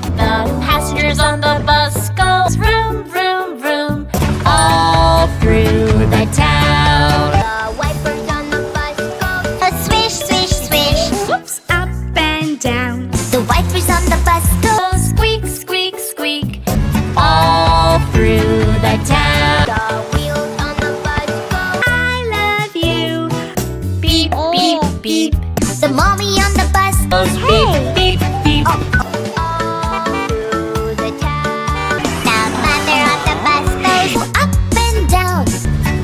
The passengers on the bus go vroom, vroom, vroom, all through the town. The wipers on the bus go swish, swish, swish. Whoops, up and down. The wipers on the bus go Squeak, squeak, squeak, all through the town. The wheels on the bus go I love you. Beep, beep, beep, The mommy on the bus goes beep, beep, beep. all through the town. The mother on the bus goes up and down.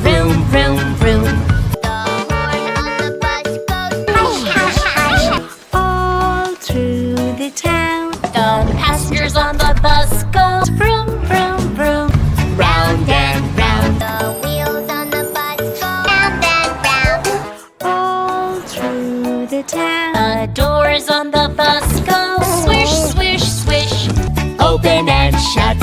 Vroom, vroom, vroom, The horn on the bus goes hush, hush, hush. All through the town. the passengers on the bus go vroom, vroom, vroom, round and round. The wheels on the bus go round and round. All through the town. The doors on the bus go swish, swish, swish, open and shut.